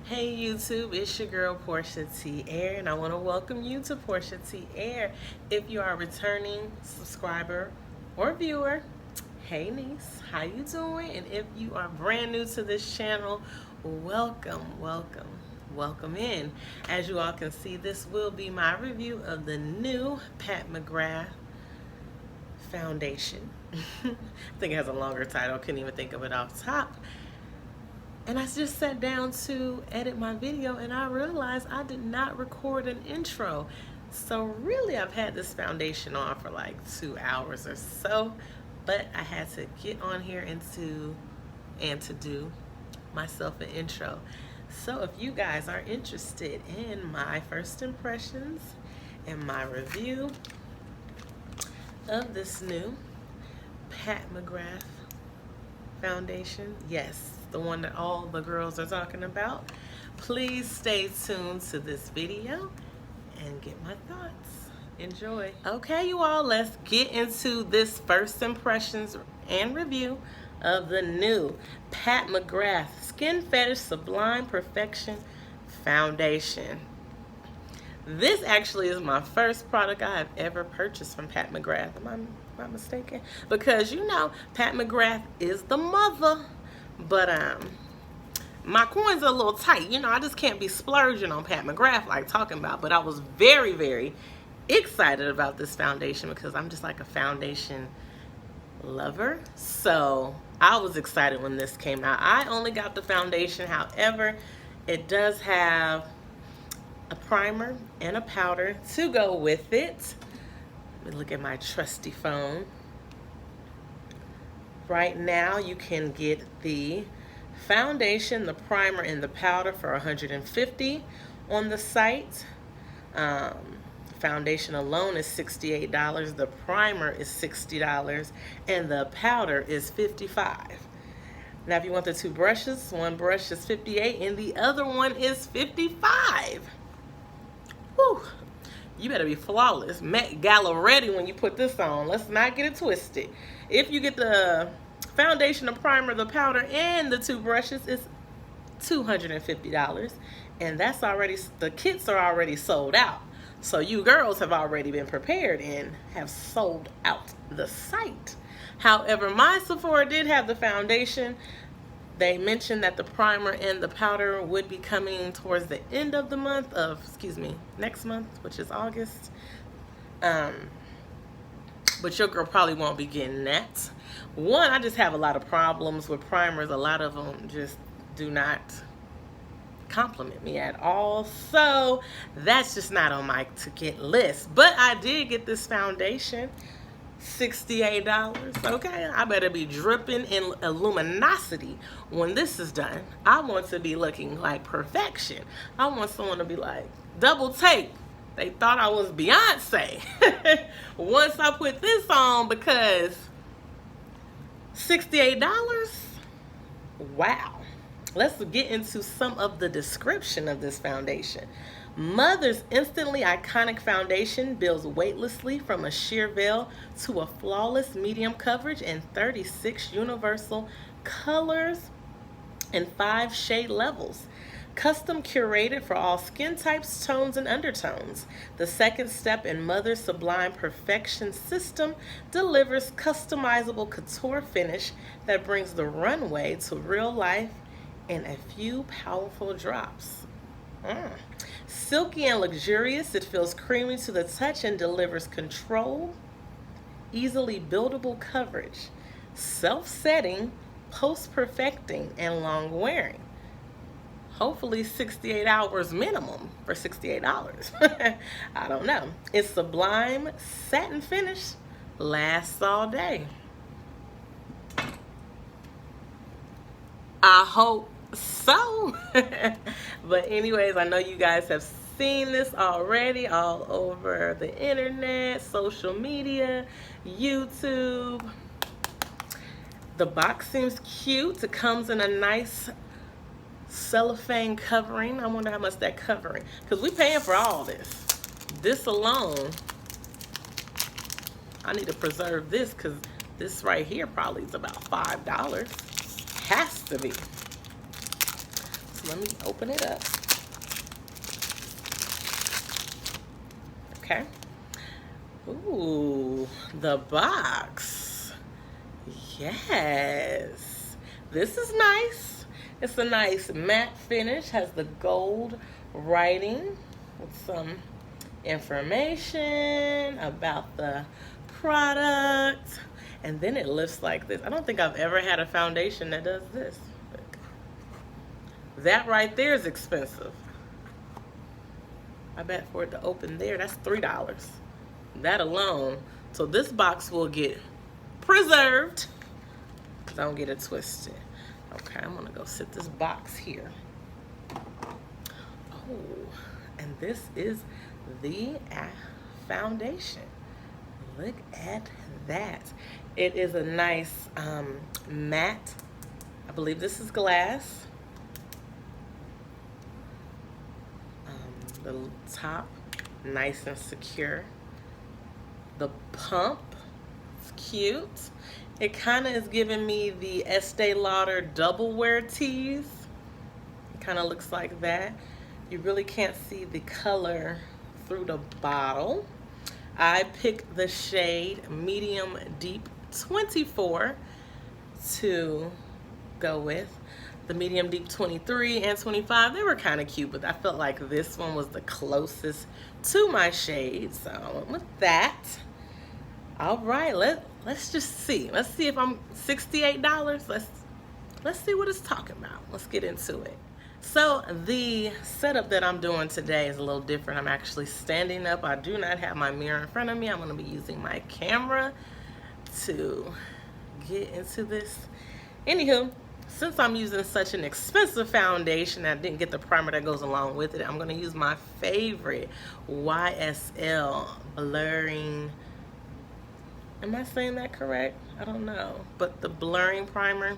Hey YouTube, it's your girl Portia T. Air, and I want to welcome you to Portia T. Air. If you are a returning subscriber or viewer, hey niece, how you doing? And if you are brand new to this channel, welcome in. As you all can see, this will be my review of the new Pat McGrath foundation. I think it has a longer title, couldn't even think of it off top. And I just sat down to edit my video and I realized I did not record an intro. So really I've had this foundation on for like 2 hours or so, but I had to get on here and to do myself an intro. So if you guys are interested in my first impressions and my review of this new Pat McGrath foundation, yes, the one that all the girls are talking about, please stay tuned to this video and get my thoughts. Enjoy. Okay, you all, let's get into this first impressions and review of the new Pat McGrath Skin Fetish Sublime Perfection Foundation. This actually is my first product I have ever purchased from Pat McGrath. Am I not mistaken? Because you know, Pat McGrath is the mother. But my coins are a little tight. You know, I just can't be splurging on Pat McGrath like talking about. But I was very, very excited about this foundation because I'm just like a foundation lover. So I was excited when this came out. I only got the foundation. However, it does have a primer and a powder to go with it. Let me look at my trusty phone. Right now you can get the foundation, the primer, and the powder for $150 on the site. Foundation alone is $68, the primer is $60, and the powder is $55. Now if you want the two brushes, one brush is $58 and the other one is $55. Whew. You better be flawless, Met Gala ready when you put this on. Let's not get it twisted. If you get the foundation, the primer, the powder, and the two brushes, it's $250. And that's already, the kits are already sold out. So you girls have already been prepared and have sold out the site. However, my Sephora did have the foundation. They mentioned that the primer and the powder would be coming towards the end of the month of, next month, which is August. But your girl probably won't be getting that. One, I just have a lot of problems with primers. A lot of them just do not compliment me at all. So that's just not on my to get list. But I did get this foundation. $68. Okay, I better be dripping in luminosity when this is done. I want to be looking like perfection. I want someone to be like, double take. They thought I was Beyonce once I put this on, because $68? Wow. Let's get into some of the description of this foundation. Mother's instantly iconic foundation builds weightlessly from a sheer veil to a flawless medium coverage in 36 universal colors and 5 shade levels. Custom curated for all skin types, tones, and undertones. The second step in Mother's Sublime Perfection system delivers customizable couture finish that brings the runway to real life in a few powerful drops. Silky and luxurious, it feels creamy to the touch and delivers control, easily buildable coverage, self-setting, post-perfecting, and long-wearing. Hopefully 68 hours minimum for $68. I don't know. Its sublime satin finish lasts all day. I hope so. But anyways, I know you guys have seen this already all over the internet, social media, YouTube. The box seems cute. It comes in a nice cellophane covering. I wonder how much that covering, because we paying for all this alone. I need to preserve this because this right here probably is about $5. Has to be. Let me open it up. Okay. Ooh, the box. Yes. This is nice. It's a nice matte finish. Has the gold writing with some information about the product. And then it lifts like this. I don't think I've ever had a foundation that does this. That right there is expensive. I bet for it to open there, that's $3. That alone. So this box will get preserved. Don't get it twisted. Okay, I'm gonna go sit this box here. Oh, and this is the foundation. Look at that. It is a nice matte. I believe this is glass. The top, nice and secure. The pump, it's cute. It kind of is giving me the Estee Lauder double wear tees. It kind of looks like that. You really can't see the color through the bottle. I picked the shade Medium Deep 24 to go with. The Medium Deep 23 and 25, they were kind of cute, but I felt like this one was the closest to my shade, so I went with that. All right, let's just see. Let's see if I'm $68. Let's see what it's talking about. Let's get into it. So the setup that I'm doing today is a little different. I'm actually standing up. I do not have my mirror in front of me. I'm going to be using my camera to get into this. Anywho, since I'm using such an expensive foundation, I didn't get the primer that goes along with it. I'm going to use my favorite YSL blurring. Am I saying that correct? I don't know. But the blurring primer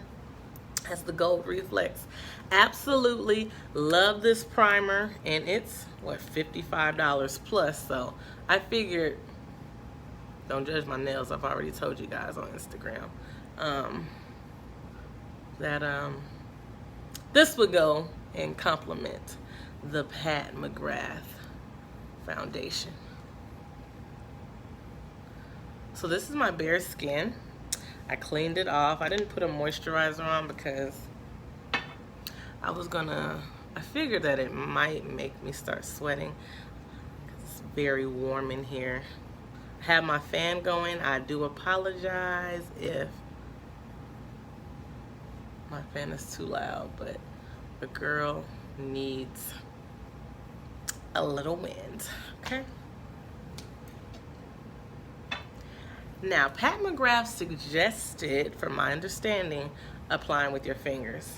has the gold reflex. Absolutely love this primer, and it's what, $55 plus. So I figured, don't judge my nails. I've already told you guys on Instagram that this would go and complement the Pat McGrath foundation. So this is my bare skin. I cleaned it off. I didn't put a moisturizer on because I figured that it might make me start sweating. It's very warm in here. I have my fan going. I do apologize if my fan is too loud, but the girl needs a little wind, okay? Now, Pat McGrath suggested, from my understanding, applying with your fingers.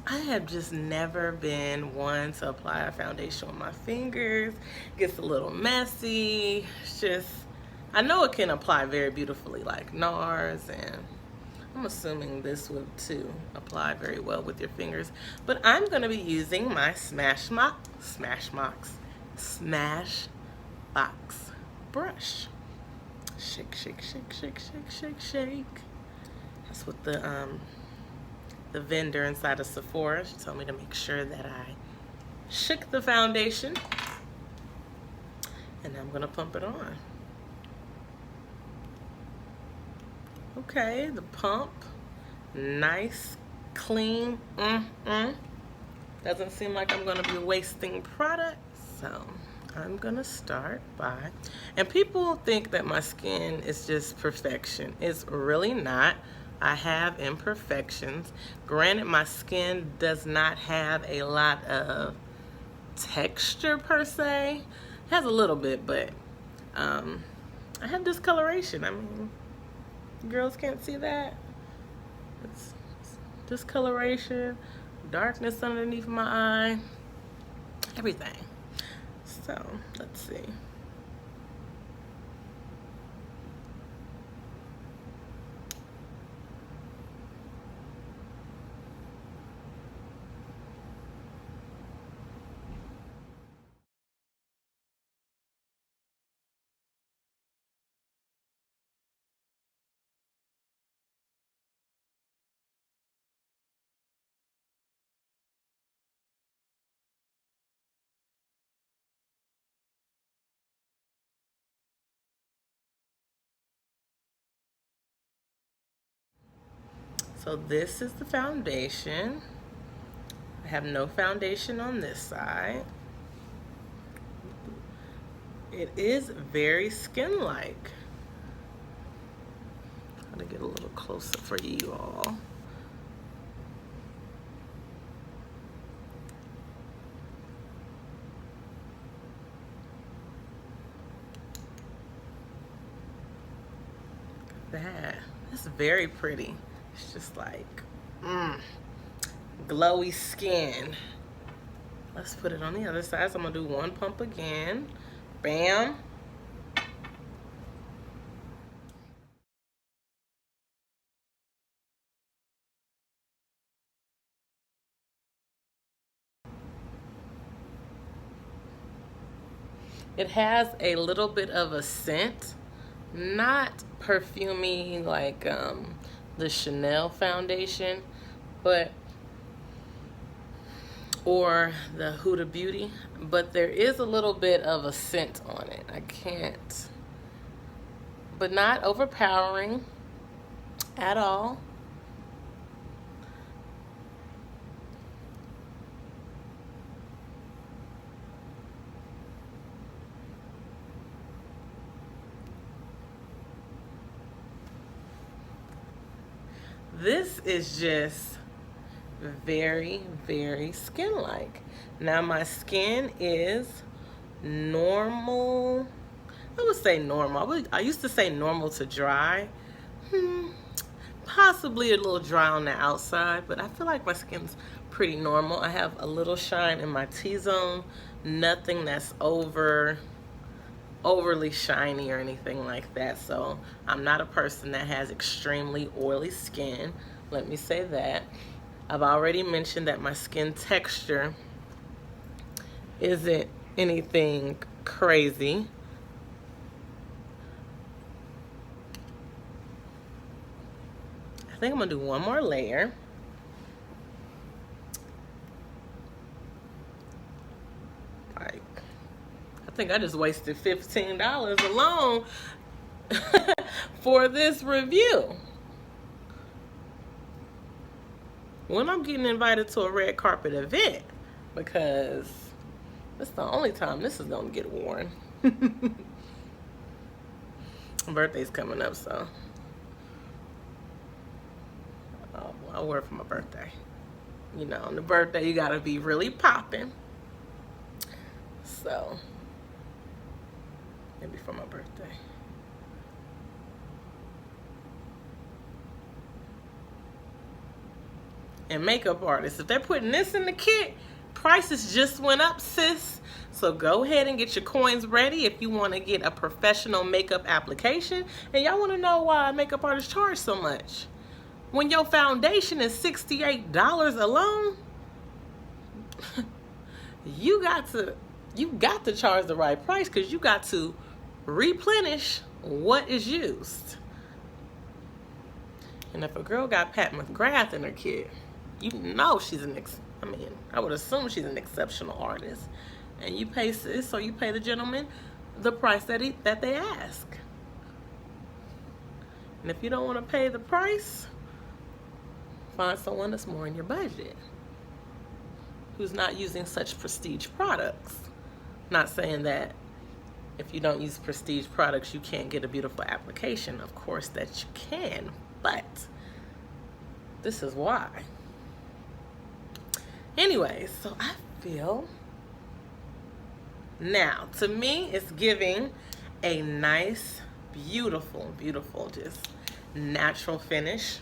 I have just never been one to apply a foundation with my fingers. It gets a little messy. It's just, I know it can apply very beautifully like NARS, and I'm assuming this would too apply very well with your fingers. But I'm gonna be using my Smashbox brush. Shake, shake, shake, shake, shake, shake, shake. That's what the vendor inside of Sephora, she told me to make sure that I shook the foundation. And I'm gonna pump it on. Okay, the pump, nice, clean, Doesn't seem like I'm gonna be wasting product, so I'm gonna start by, and people think that my skin is just perfection. It's really not. I have imperfections. Granted, my skin does not have a lot of texture per se. It has a little bit, but I have discoloration. I mean, girls can't see that. It's discoloration, darkness underneath my eye, everything. So, let's see. So this is the foundation. I have no foundation on this side. It is very skin-like. I'm gonna get a little closer for you all. That it's very pretty. It's just like glowy skin. Let's put it on the other side. So I'm gonna do one pump again. Bam. It has a little bit of a scent, not perfumey like the Chanel foundation, but or the Huda Beauty, but there is a little bit of a scent on it. I can't, but not overpowering at all. This is just very, very skin-like. Now my skin is normal. I would say normal. I used to say normal to dry. Possibly a little dry on the outside, but I feel like my skin's pretty normal. I have a little shine in my T-zone. Nothing that's overly shiny or anything like that. So I'm not a person that has extremely oily skin. Let me say that. I've already mentioned that my skin texture isn't anything crazy. I think I'm gonna do one more layer. Like, I think I just wasted $15 alone for this review. When I'm getting invited to a red carpet event, because that's the only time this is gonna get worn. My birthday's coming up, so I'll wear it for my birthday. You know, on the birthday you gotta be really popping. So maybe for my birthday. And makeup artists, if they're putting this in the kit, prices just went up, sis. So go ahead and get your coins ready if you want to get a professional makeup application. And y'all want to know why makeup artists charge so much? When your foundation is $68 alone, you got to charge the right price, because you got to replenish what is used. And if a girl got Pat McGrath in her kit, you know she's I would assume she's an exceptional artist. And you pay sis, or you pay the gentleman the price that they ask. And if you don't want to pay the price, find someone that's more in your budget, who's not using such prestige products. Not saying that if you don't use prestige products you can't get a beautiful application. Of course that you can, but this is why. Anyways, so I feel now, to me, it's giving a nice, beautiful, just natural finish.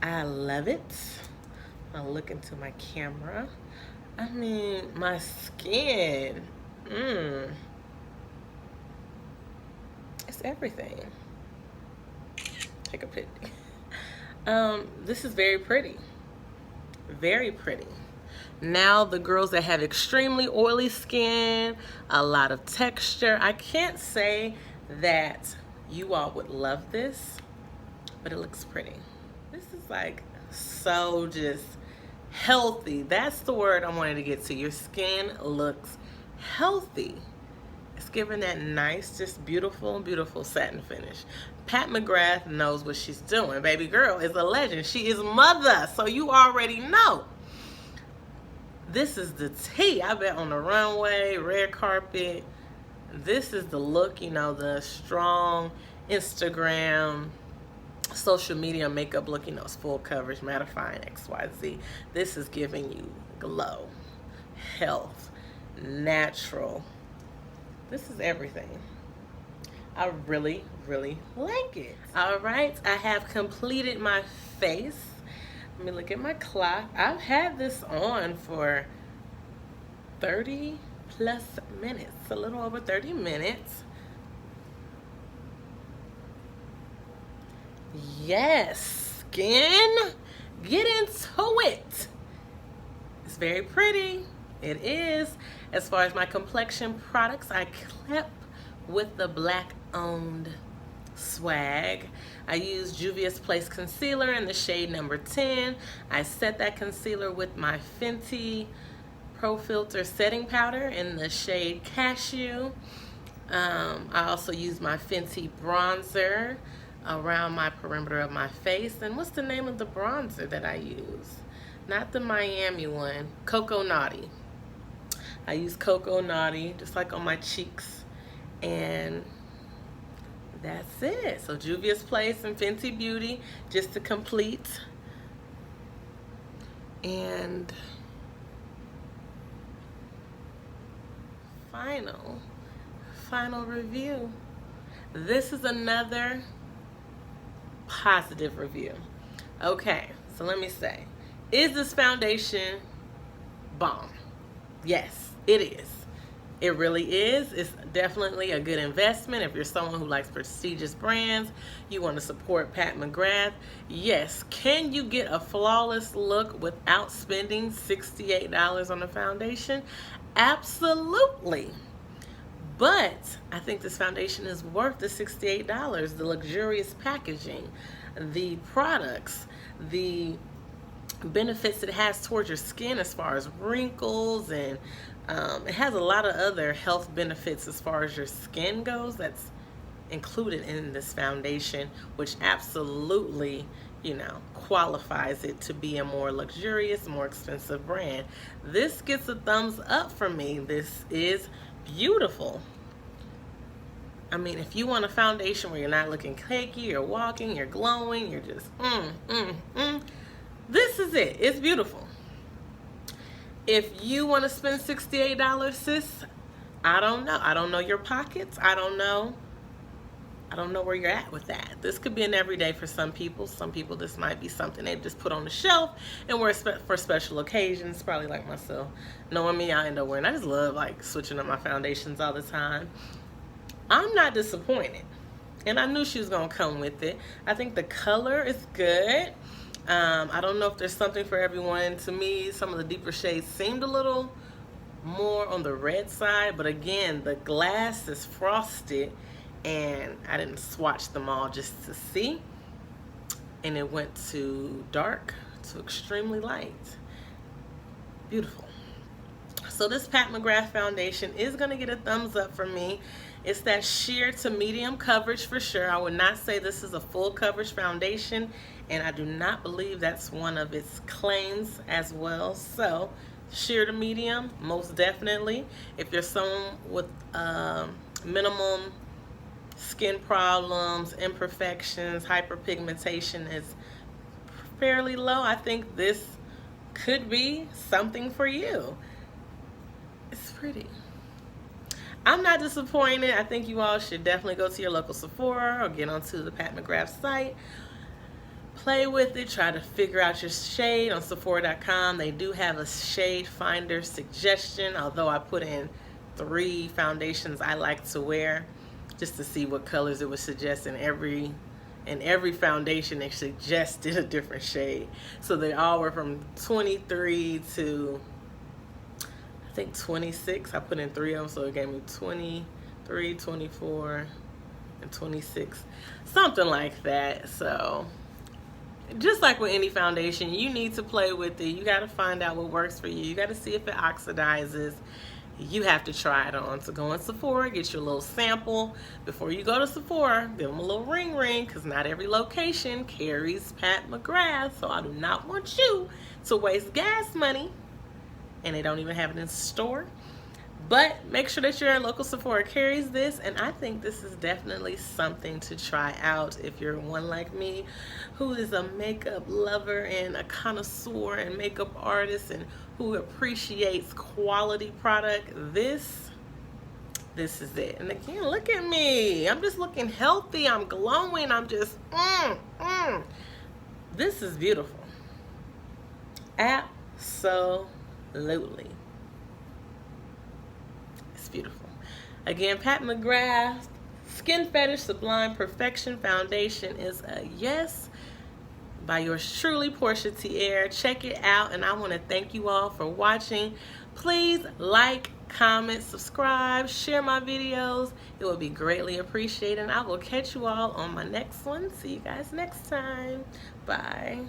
I love it. I'll look into my camera. I mean, my skin, it's everything. Take a pic. This is very pretty. Very pretty. Now the girls that have extremely oily skin, a lot of texture, I can't say that you all would love this, but it looks pretty. This is like so just healthy. That's the word I wanted to get to. Your skin looks healthy. It's giving that nice, just beautiful, beautiful satin finish. Pat McGrath knows what she's doing. Baby girl is a legend. She is mother, so you already know. This is the tea. I've been on the runway, red carpet. This is the look, you know, the strong Instagram, social media makeup look, you know, it's full coverage, mattifying, XYZ. This is giving you glow, health, natural. This is everything. I really, really like it. All right, I have completed my face. Let me look at my clock. I've had this on for 30 plus minutes, a little over 30 minutes. Yes, skin, get into it. It's very pretty. It is. As far as my complexion products, I clip with the black owned swag. I use Juvia's Place concealer in the shade number 10. I set that concealer with my Fenty Pro Filter setting powder in the shade Cashew. I also use my Fenty bronzer around my perimeter of my face. And what's the name of the bronzer that I use? Not the Miami one, Cocoa Naughty. I use Cocoa Naughty just like on my cheeks, and that's it. So Juvia's Place and Fenty Beauty just to complete. And final review. This is another positive review. Okay, so let me say, is this foundation bomb? Yes, it is. It really is. It's definitely a good investment. If you're someone who likes prestigious brands, you want to support Pat McGrath. Yes, can you get a flawless look without spending $68 on a foundation? Absolutely. But I think this foundation is worth the $68. The luxurious packaging, the products, the benefits it has towards your skin as far as wrinkles, and it has a lot of other health benefits as far as your skin goes that's included in this foundation, which absolutely, you know, qualifies it to be a more luxurious, more expensive brand. This gets a thumbs up from me. This is beautiful. I mean, if you want a foundation where you're not looking cakey, you're walking, you're glowing, you're just this is it. It's beautiful. If you want to spend $68, sis, I don't know. I don't know your pockets. I don't know where you're at with that. This could be an everyday for some people. Some people, this might be something they just put on the shelf and wear for special occasions, probably like myself. Knowing me, I end up wearing, I just love like switching up my foundations all the time. I'm not disappointed. And I knew she was going to come with it. I think the color is good. I don't know if there's something for everyone. To me, some of the deeper shades seemed a little more on the red side, but again, the glass is frosted and I didn't swatch them all just to see, and it went to dark to extremely light. Beautiful. So this Pat McGrath foundation is going to get a thumbs up from me. It's that sheer to medium coverage for sure. I would not say this is a full coverage foundation, and I do not believe that's one of its claims as well. So sheer to medium, most definitely. If you're someone with minimum skin problems, imperfections, hyperpigmentation is fairly low, I think this could be something for you. It's pretty. I'm not disappointed. I think you all should definitely go to your local Sephora or get onto the Pat McGrath site. Play with it. Try to figure out your shade on Sephora.com. They do have a shade finder suggestion, although I put in 3 foundations I like to wear just to see what colors it would suggest. In every foundation they suggested a different shade. So they all were from 23 to I think 26. I put in 3 of them, so it gave me 23, 24, and 26. Something like that. So just like with any foundation, you need to play with it. You got to find out what works for you. You got to see if it oxidizes. you have to try it on. So go in Sephora, get your little sample. Before you go to Sephora, give them a little ring, because not every location carries Pat McGrath. So I do not want you to waste gas money, and they don't even have it in store. But make sure that your local Sephora carries this, and I think this is definitely something to try out if you're one like me who is a makeup lover and a connoisseur and makeup artist and who appreciates quality product. This is it. And again, look at me. I'm just looking healthy. I'm glowing. I'm just, This is beautiful. Absolutely. Beautiful. Again, Pat McGrath Skin Fetish Sublime Perfection Foundation is a yes by yours truly, Portia Tier. Check it out, and I want to thank you all for watching. Please like, comment, subscribe, share my videos. It would be greatly appreciated, and I will catch you all on my next one. See you guys next time. Bye.